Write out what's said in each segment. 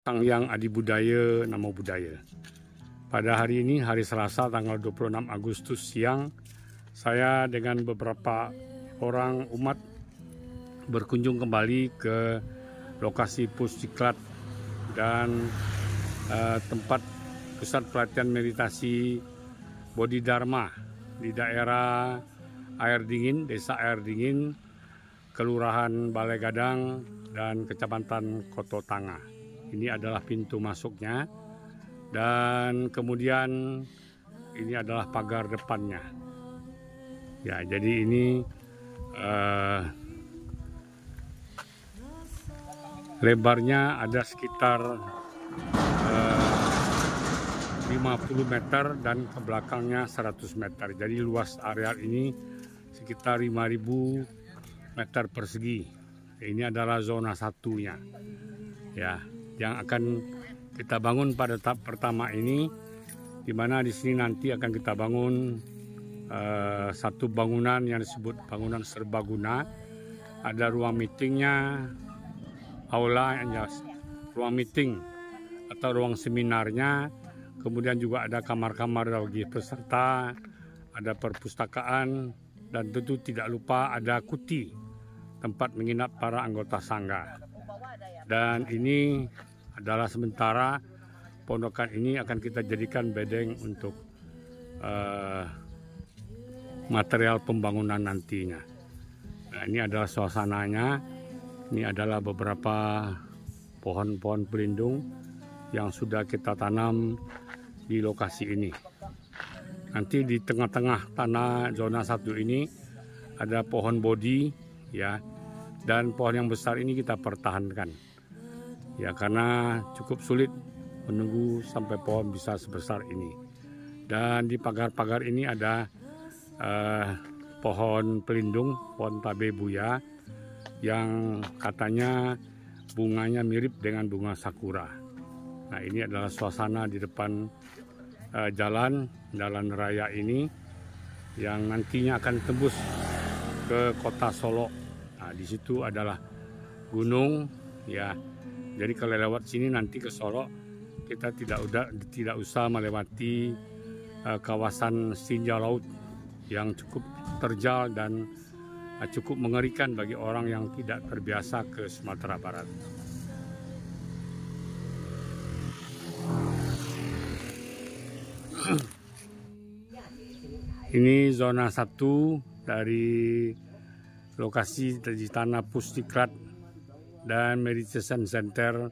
Sang Hyang Adi Budaya Namo Buddhaya. Pada hari ini, hari Selasa tanggal 26 Agustus siang, saya dengan beberapa orang umat berkunjung kembali ke lokasi Pusdiklat dan tempat pusat pelatihan meditasi Bodhidharma di daerah Air Dingin, Desa Air Dingin, Kelurahan Balai Gadang dan Kecamatan Koto Tanga. Ini adalah pintu masuknya dan kemudian ini adalah pagar depannya. Ya, jadi ini lebarnya ada sekitar 50 meter dan ke belakangnya 100 meter. Jadi luas area ini sekitar 5.000 meter persegi. Ini adalah zona satunya. Ya, yang akan kita bangun pada tahap pertama ini, di mana di sini nanti akan kita bangun satu bangunan yang disebut bangunan serbaguna. Ada ruang meetingnya, aula, ruang meeting atau ruang seminarnya. Kemudian juga ada kamar-kamar bagi peserta, ada perpustakaan, dan tentu tidak lupa ada kuti, tempat menginap para anggota sangga. Dan ini adalah sementara pondokan ini akan kita jadikan bedeng untuk material pembangunan nantinya. Nah, ini adalah suasananya. Ini adalah beberapa pohon-pohon pelindung yang sudah kita tanam di lokasi ini. Nanti di tengah-tengah tanah zona 1 ini ada pohon bodi, ya, dan pohon yang besar ini kita pertahankan, ya, karena cukup sulit menunggu sampai pohon bisa sebesar ini. Dan di pagar-pagar ini ada pohon pelindung, pohon tabe buya, yang katanya bunganya mirip dengan bunga sakura. Nah, ini adalah suasana di depan jalan raya ini yang nantinya akan tembus ke kota Solo. Nah, di situ adalah gunung, ya. Jadi kalau lewat sini nanti ke Solo, kita tidak usah melewati kawasan tinja laut yang cukup terjal dan cukup mengerikan bagi orang yang tidak terbiasa ke Sumatera Barat. Ini zona 1 dari lokasi di tanah Pusdiklat dan Meditation Center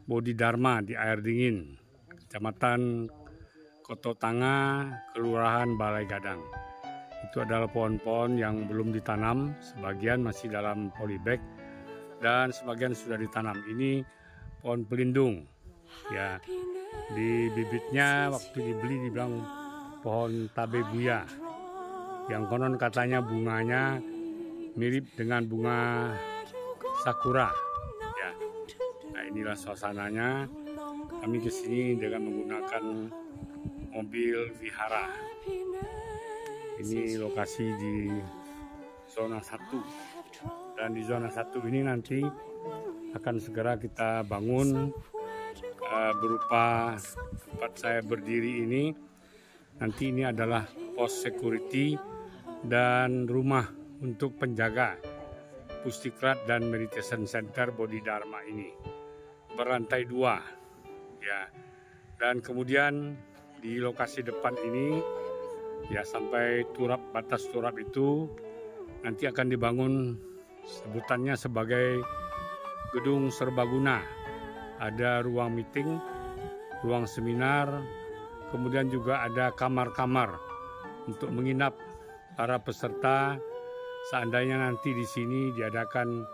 Bodhidharma di Air Dingin, Kecamatan Koto Tanga, Kelurahan Balai Gadang. Itu adalah pohon-pohon yang belum ditanam, sebagian masih dalam polybag dan sebagian sudah ditanam. Ini pohon pelindung, ya. Di bibitnya waktu dibeli dibilang pohon tabe buya, yang konon katanya bunganya mirip dengan bunga sakura, ya. Nah, inilah suasananya. Kami kesini dengan menggunakan mobil vihara. Ini lokasi di zona 1, dan di zona 1 ini nanti akan segera kita bangun berupa tempat saya berdiri ini. Nanti ini adalah pos security dan rumah untuk penjaga Pusdiklat dan Meditation Center Bodhidharma ini, berlantai 2, ya. Dan kemudian di lokasi depan ini, ya, sampai batas turap itu nanti akan dibangun sebutannya sebagai gedung serbaguna. Ada ruang meeting, ruang seminar, kemudian juga ada kamar-kamar untuk menginap para peserta seandainya nanti di sini diadakan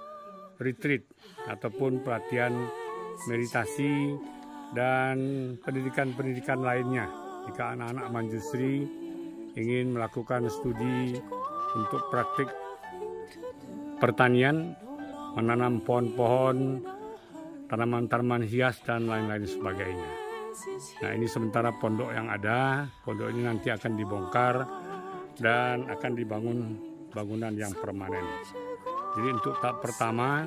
retreat ataupun pelatihan meditasi dan pendidikan-pendidikan lainnya. Jika anak-anak Manjusri ingin melakukan studi untuk praktik pertanian, menanam pohon-pohon, tanaman-tanaman hias dan lain-lain sebagainya. Nah, ini sementara pondok yang ada. Pondok ini nanti akan dibongkar dan akan dibangun bangunan yang permanen. Jadi untuk tahap pertama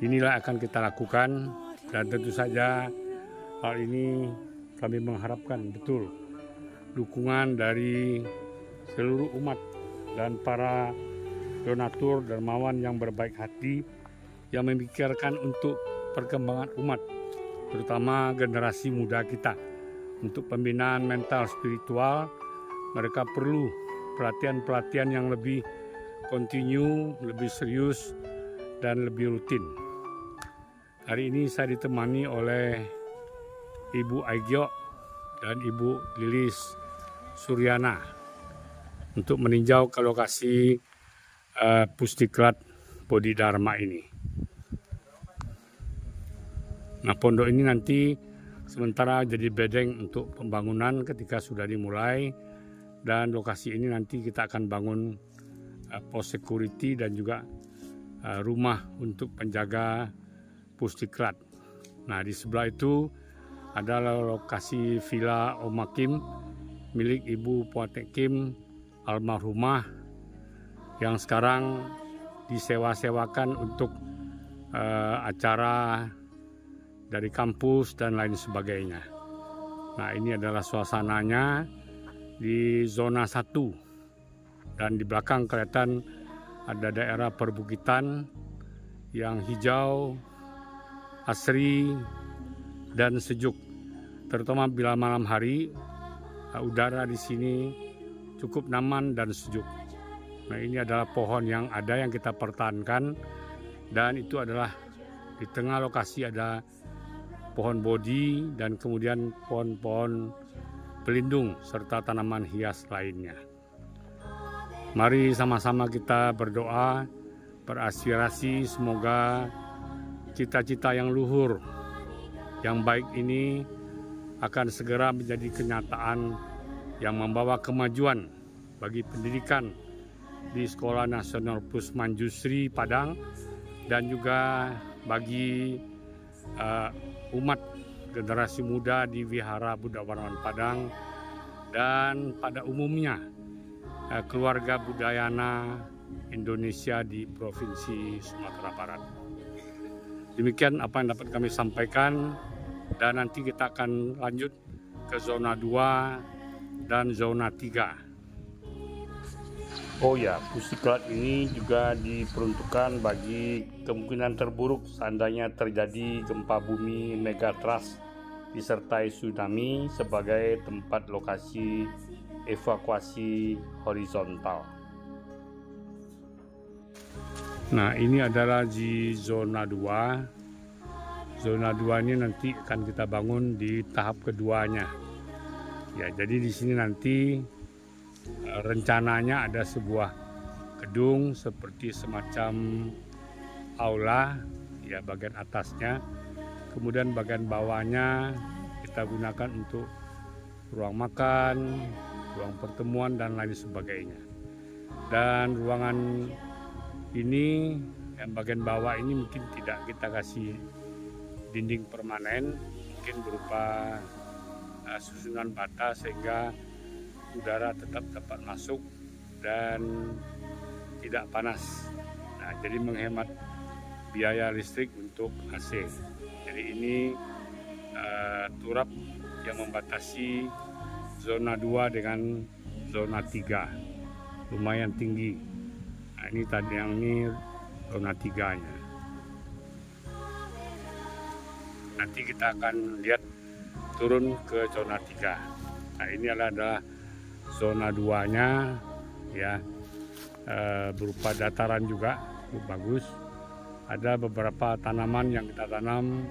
inilah akan kita lakukan Dan tentu saja hal ini kami mengharapkan betul dukungan dari seluruh umat dan para donatur dermawan yang berbaik hati yang memikirkan untuk perkembangan umat, terutama generasi muda kita. Untuk pembinaan mental spiritual, mereka perlu pelatihan-pelatihan yang lebih kontinu, lebih serius, dan lebih rutin. Hari ini saya ditemani oleh Ibu Aigyo dan Ibu Lilis Suryana untuk meninjau ke lokasi Pusdiklat Bodhidharma ini. Nah, pondok ini nanti sementara jadi bedeng untuk pembangunan ketika sudah dimulai, dan lokasi ini nanti kita akan bangun pos security dan juga rumah untuk penjaga Pusdiklat. Nah, di sebelah itu adalah lokasi Villa Om Hakim milik Ibu Puatek Kim almarhumah yang sekarang disewa-sewakan untuk acara dari kampus dan lain sebagainya. Nah, ini adalah suasananya di zona 1, dan di belakang kelihatan ada daerah perbukitan yang hijau, asri, dan sejuk. Terutama bila malam hari, udara di sini cukup nyaman dan sejuk. Nah, ini adalah pohon yang ada yang kita pertahankan, dan itu adalah di tengah lokasi ada pohon bodi dan kemudian pohon-pohon pelindung serta tanaman hias lainnya. Mari sama-sama kita berdoa, beraspirasi semoga cita-cita yang luhur, yang baik ini akan segera menjadi kenyataan yang membawa kemajuan bagi pendidikan di Sekolah Nasional Pusman Jusri Padang dan juga bagi umat generasi muda di Wihara Buddha Wanawan Padang dan pada umumnya keluarga Budayana Indonesia di Provinsi Sumatera Barat. Demikian apa yang dapat kami sampaikan, dan nanti kita akan lanjut ke zona 2 dan zona 3. Oh ya, Pusdiklat ini juga diperuntukkan bagi kemungkinan terburuk seandainya terjadi gempa bumi megatrust disertai tsunami sebagai tempat lokasi evakuasi horizontal. Nah, ini adalah di zona 2. Zona 2 ini nanti akan kita bangun di tahap keduanya. Ya, jadi di sini nanti rencananya ada sebuah gedung seperti semacam aula, ya, bagian atasnya, kemudian bagian bawahnya kita gunakan untuk ruang makan, ruang pertemuan dan lain sebagainya. Dan ruangan ini yang bagian bawah ini mungkin tidak kita kasih dinding permanen, mungkin berupa susunan bata sehingga udara tetap dapat masuk dan tidak panas. Nah, jadi menghemat biaya listrik untuk AC. Jadi ini turap yang membatasi zona 2 dengan zona 3, lumayan tinggi. Nah, ini tadi yang ini zona 3-nya. Nanti kita akan lihat turun ke zona 3. Nah, ini adalah zona 2-nya, ya, berupa dataran juga cukup bagus. Ada beberapa tanaman yang kita tanam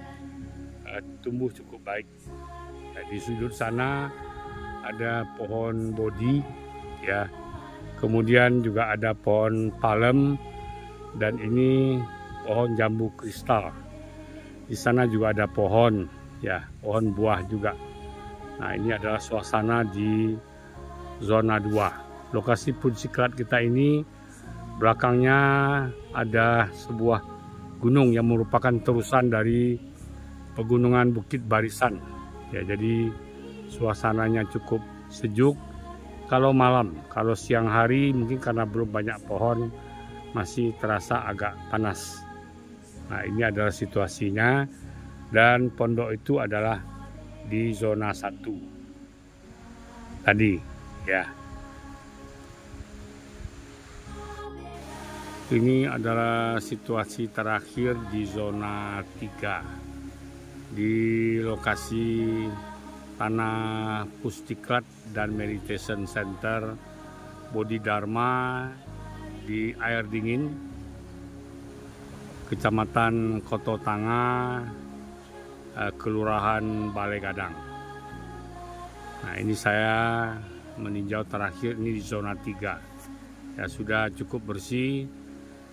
tumbuh cukup baik. Ya, di sudut sana ada pohon bodi, ya, kemudian juga ada pohon palem, dan ini pohon jambu kristal. Di sana juga ada pohon, ya, pohon buah juga. Nah, ini adalah suasana di zona 2. Lokasi Pusdiklat kita ini belakangnya ada sebuah gunung yang merupakan terusan dari pegunungan Bukit Barisan. Ya, jadi suasananya cukup sejuk kalau malam. Kalau siang hari mungkin karena belum banyak pohon masih terasa agak panas. Nah, ini adalah situasinya. dan pondok itu adalah di zona 1 tadi ya. Ini adalah situasi terakhir di zona 3 di lokasi Tanah Pusdiklat dan Meditation Center Bodhidharma di Air Dingin, Kecamatan Koto Tanga, Kelurahan Balai Gadang. Nah, ini saya meninjau terakhir ini di zona 3. Ya, sudah cukup bersih,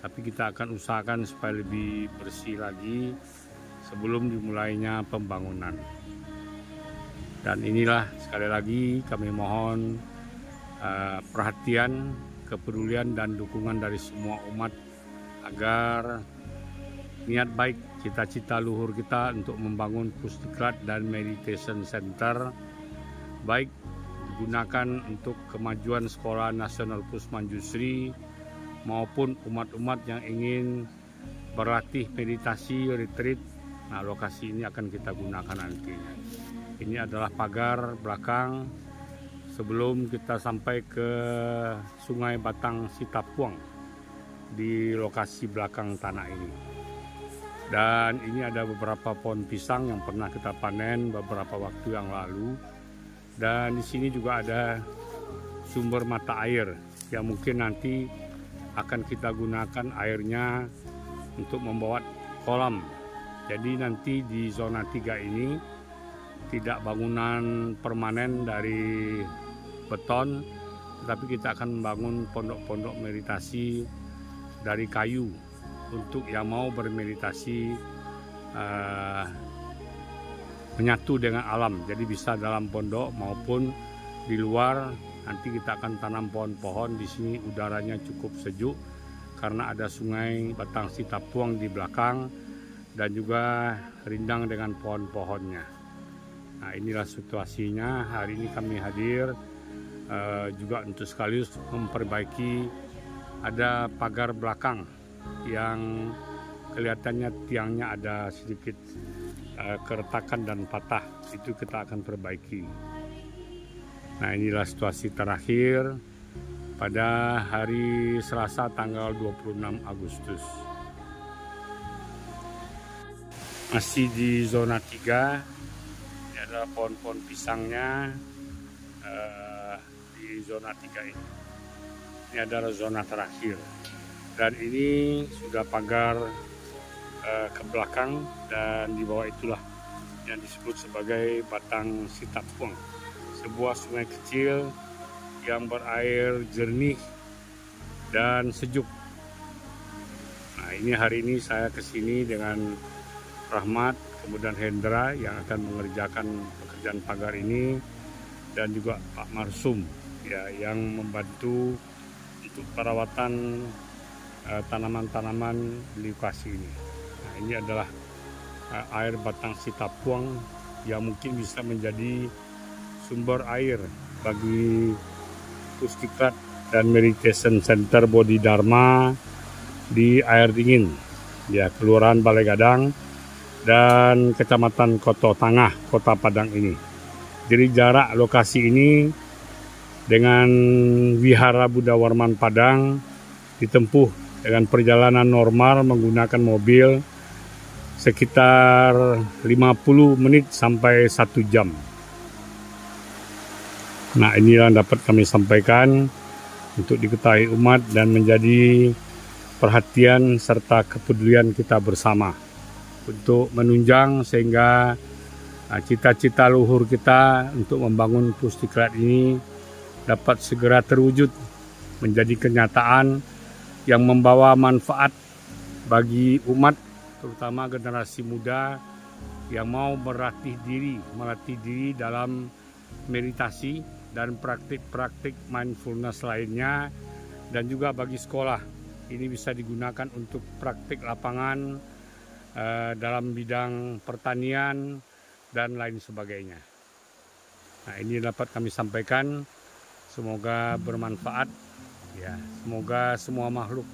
tapi kita akan usahakan supaya lebih bersih lagi sebelum dimulainya pembangunan. Dan inilah sekali lagi kami mohon perhatian, kepedulian dan dukungan dari semua umat agar niat baik cita-cita luhur kita untuk membangun Pusdiklat dan Meditation Center baik digunakan untuk kemajuan Sekolah Nasional Pusman Jusri maupun umat-umat yang ingin berlatih meditasi retreat. Nah, lokasi ini akan kita gunakan nantinya. Ini adalah pagar belakang sebelum kita sampai ke Sungai Batang Sitapuang di lokasi belakang tanah ini. Dan ini ada beberapa pohon pisang yang pernah kita panen beberapa waktu yang lalu. Dan di sini juga ada sumber mata air yang mungkin nanti akan kita gunakan airnya untuk membuat kolam. Jadi nanti di zona 3 ini tidak bangunan permanen dari beton, tetapi kita akan membangun pondok-pondok meditasi dari kayu untuk yang mau bermeditasi menyatu dengan alam. Jadi bisa dalam pondok maupun di luar. Nanti kita akan tanam pohon-pohon. Di sini udaranya cukup sejuk karena ada Sungai Batang Sitapuang di belakang dan juga rindang dengan pohon-pohonnya. Nah, inilah situasinya. Hari ini kami hadir juga untuk sekaligus memperbaiki ada pagar belakang yang kelihatannya tiangnya ada sedikit keretakan dan patah. Itu kita akan perbaiki. Nah, inilah situasi terakhir pada hari Selasa tanggal 26 Agustus. Masih di zona 3, ini ada pohon-pohon pisangnya di zona 3 ini. Ini adalah zona terakhir. Dan ini sudah pagar ke belakang dan di bawah itulah yang disebut sebagai Batang Sitapuang. Sebuah sungai kecil yang berair jernih dan sejuk. Nah, ini hari ini saya kesini dengan Rahmat, kemudian Hendra yang akan mengerjakan pekerjaan pagar ini, dan juga Pak Marsum ya yang membantu untuk perawatan tanaman-tanaman di lokasi ini. Nah, ini adalah air Batang Sitapuang yang mungkin bisa menjadi sumber air bagi Pusdiklat dan Meditation Center Bodhidharma di Air Dingin, ya, Kelurahan Balai Gadang dan Kecamatan Koto Tangah, Kota Padang ini. Jadi jarak lokasi ini dengan Wihara Buddha Warman Padang ditempuh dengan perjalanan normal menggunakan mobil sekitar 50 menit sampai 1 jam. Nah, inilah yang dapat kami sampaikan untuk diketahui umat dan menjadi perhatian serta kepedulian kita bersama untuk menunjang sehingga cita-cita luhur kita untuk membangun Pusdiklat ini dapat segera terwujud menjadi kenyataan yang membawa manfaat bagi umat, terutama generasi muda yang mau melatih diri dalam meditasi dan praktik-praktik mindfulness lainnya, dan juga bagi sekolah ini bisa digunakan untuk praktik lapangan dalam bidang pertanian dan lain sebagainya. Nah, ini dapat kami sampaikan, semoga bermanfaat ya. Semoga semua makhluk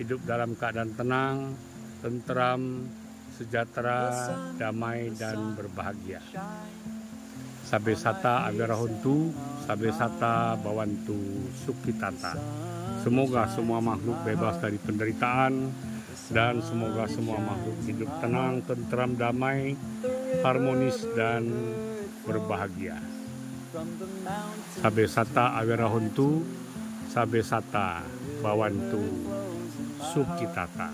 hidup dalam keadaan tenang, tentram, sejahtera, damai, dan berbahagia. Sabe sata awirahontu, sabe sata bawantu sukitata. Semoga semua makhluk bebas dari penderitaan, dan semoga semua makhluk hidup tenang, tentram, damai, harmonis, dan berbahagia. Sabe sata awirahontu, sabe sata bawantu sukitata.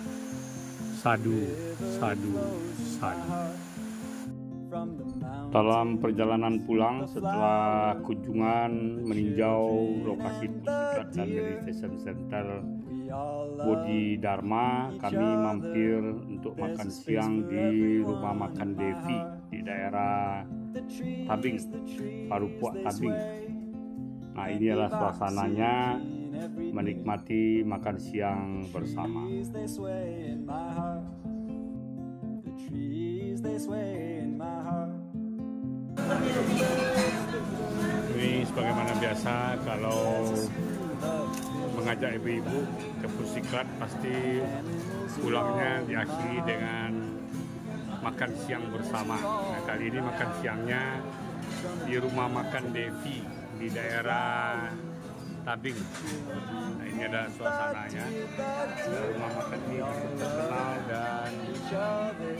Sadu, sadu, sadu. Dalam perjalanan pulang setelah kunjungan meninjau lokasi pusat dan meditation center Bodhidharma, kami mampir untuk makan siang di rumah makan Devi di daerah Tabing, Parupuak Tabing. Nah, ini adalah suasananya menikmati makan siang bersama. Ini sebagaimana biasa kalau mengajak ibu-ibu ke Pusiklat pasti pulangnya diakhiri dengan makan siang bersama. Nah, kali ini makan siangnya di rumah makan Devi di daerah Tabing. Nah, ini ada suasananya. Rumah makan ini terkenal dan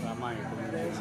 ramai pengunjung.